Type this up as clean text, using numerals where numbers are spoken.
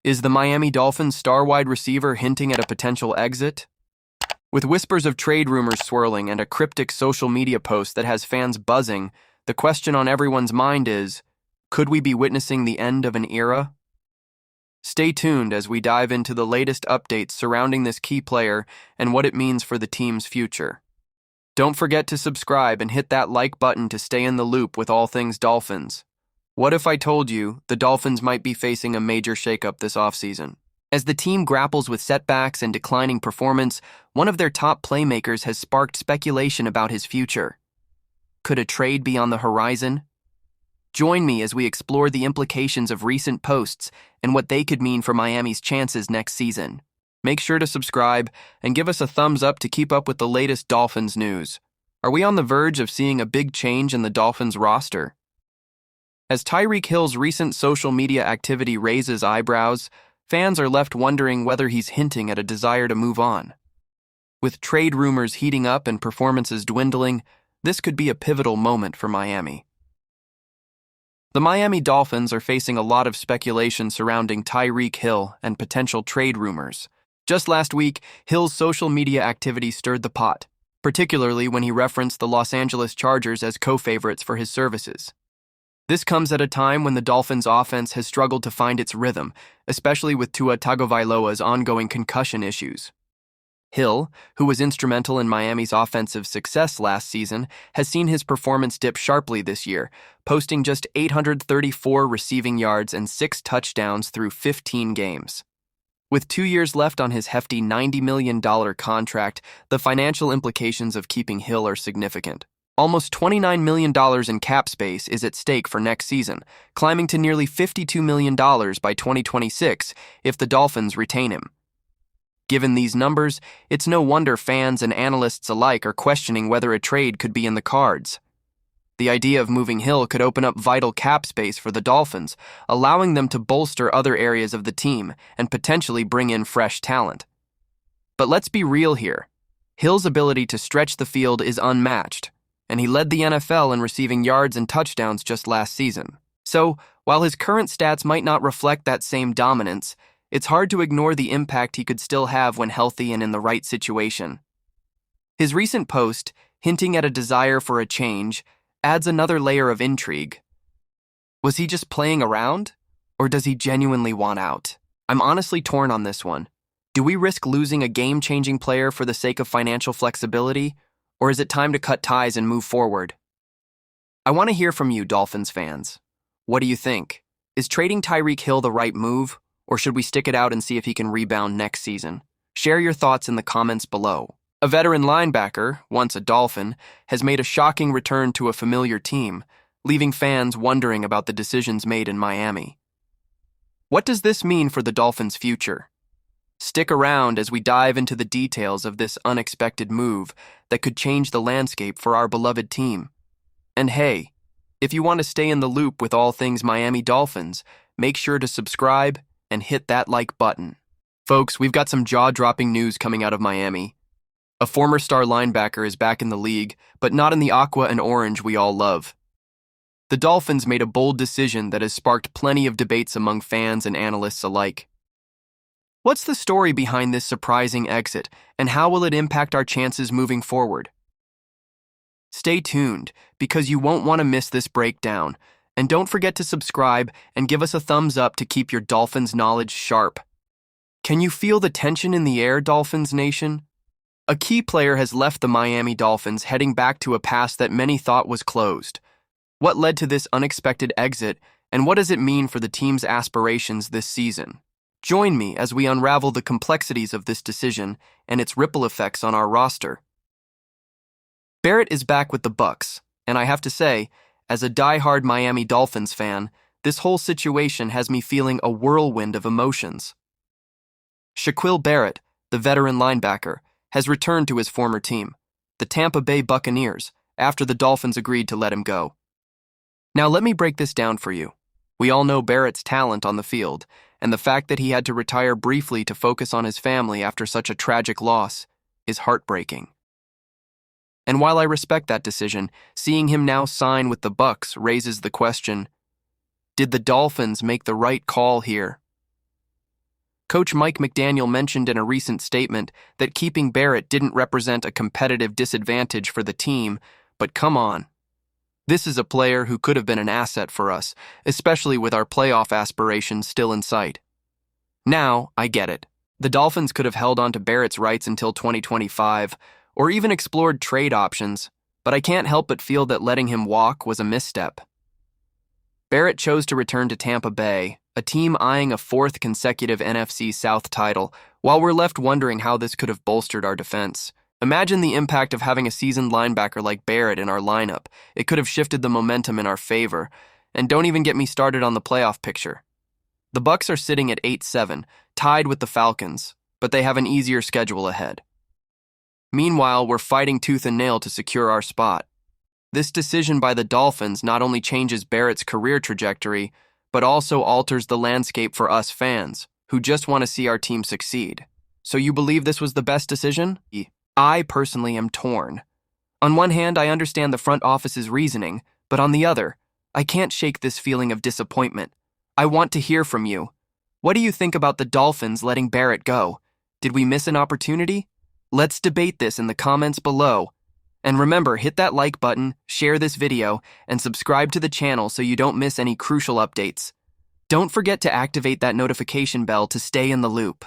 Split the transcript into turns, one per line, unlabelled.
Is the Miami Dolphins star wide receiver hinting at a potential exit? With whispers of trade rumors swirling and a cryptic social media post that has fans buzzing, the question on everyone's mind is, could we be witnessing the end of an era? Stay tuned as we dive into the latest updates surrounding this key player and what it means for the team's future. Don't forget to subscribe and hit that like button to stay in the loop with all things Dolphins. What if I told you the Dolphins might be facing a major shakeup this offseason? As the team grapples with setbacks and declining performance, one of their top playmakers has sparked speculation about his future. Could a trade be on the horizon? Join me as we explore the implications of recent posts and what they could mean for Miami's chances next season. Make sure to subscribe and give us a thumbs up to keep up with the latest Dolphins news. Are we on the verge of seeing a big change in the Dolphins roster? As Tyreek Hill's recent social media activity raises eyebrows, fans are left wondering whether he's hinting at a desire to move on. With trade rumors heating up and performances dwindling, this could be a pivotal moment for Miami. The Miami Dolphins are facing a lot of speculation surrounding Tyreek Hill and potential trade rumors. Just last week, Hill's social media activity stirred the pot, particularly when he referenced the Los Angeles Chargers as co-favorites for his services. This comes at a time when the Dolphins' offense has struggled to find its rhythm, especially with Tua Tagovailoa's ongoing concussion issues. Hill, who was instrumental in Miami's offensive success last season, has seen his performance dip sharply this year, posting just 834 receiving yards and 6 touchdowns through 15 games. With 2 years left on his hefty $90 million contract, the financial implications of keeping Hill are significant. Almost $29 million in cap space is at stake for next season, climbing to nearly $52 million by 2026 if the Dolphins retain him. Given these numbers, it's no wonder fans and analysts alike are questioning whether a trade could be in the cards. The idea of moving Hill could open up vital cap space for the Dolphins, allowing them to bolster other areas of the team and potentially bring in fresh talent. But let's be real here. Hill's ability to stretch the field is unmatched, and he led the NFL in receiving yards and touchdowns just last season. So, while his current stats might not reflect that same dominance, it's hard to ignore the impact he could still have when healthy and in the right situation. His recent post, hinting at a desire for a change, adds another layer of intrigue. Was he just playing around, or does he genuinely want out? I'm honestly torn on this one. Do we risk losing a game-changing player for the sake of financial flexibility, or is it time to cut ties and move forward? I want to hear from you, Dolphins fans. What do you think? Is trading Tyreek Hill the right move, or should we stick it out and see if he can rebound next season? Share your thoughts in the comments below. A veteran linebacker, once a Dolphin, has made a shocking return to a familiar team, leaving fans wondering about the decisions made in Miami. What does this mean for the Dolphins' future? Stick around as we dive into the details of this unexpected move that could change the landscape for our beloved team. And hey, if you want to stay in the loop with all things Miami Dolphins, make sure to subscribe and hit that like button. Folks, we've got some jaw-dropping news coming out of Miami. A former star linebacker is back in the league, but not in the aqua and orange we all love. The Dolphins made a bold decision that has sparked plenty of debates among fans and analysts alike. What's the story behind this surprising exit, and how will it impact our chances moving forward? Stay tuned, because you won't want to miss this breakdown, and don't forget to subscribe and give us a thumbs up to keep your Dolphins knowledge sharp. Can you feel the tension in the air, Dolphins Nation? A key player has left the Miami Dolphins, heading back to a past that many thought was closed. What led to this unexpected exit, and what does it mean for the team's aspirations this season? Join me as we unravel the complexities of this decision and its ripple effects on our roster. Barrett is back with the Bucs, and I have to say, as a die-hard Miami Dolphins fan, this whole situation has me feeling a whirlwind of emotions. Shaquille Barrett, the veteran linebacker, has returned to his former team, the Tampa Bay Buccaneers, after the Dolphins agreed to let him go. Now let me break this down for you. We all know Barrett's talent on the field, and the fact that he had to retire briefly to focus on his family after such a tragic loss is heartbreaking. And while I respect that decision, seeing him now sign with the Bucs raises the question, did the Dolphins make the right call here? Coach Mike McDaniel mentioned in a recent statement that keeping Barrett didn't represent a competitive disadvantage for the team, but come on. This is a player who could have been an asset for us, especially with our playoff aspirations still in sight. Now, I get it. The Dolphins could have held on to Barrett's rights until 2025, or even explored trade options, but I can't help but feel that letting him walk was a misstep. Barrett chose to return to Tampa Bay, a team eyeing a fourth consecutive NFC South title, while we're left wondering how this could have bolstered our defense. Imagine the impact of having a seasoned linebacker like Barrett in our lineup. It could have shifted the momentum in our favor. And don't even get me started on the playoff picture. The Bucs are sitting at 8-7, tied with the Falcons, but they have an easier schedule ahead. Meanwhile, we're fighting tooth and nail to secure our spot. This decision by the Dolphins not only changes Barrett's career trajectory, but also alters the landscape for us fans, who just want to see our team succeed. So you believe this was the best decision? I personally am torn. On one hand, I understand the front office's reasoning, but on the other, I can't shake this feeling of disappointment. I want to hear from you. What do you think about the Dolphins letting Barrett go? Did we miss an opportunity? Let's debate this in the comments below. And remember, hit that like button, share this video, and subscribe to the channel so you don't miss any crucial updates. Don't forget to activate that notification bell to stay in the loop.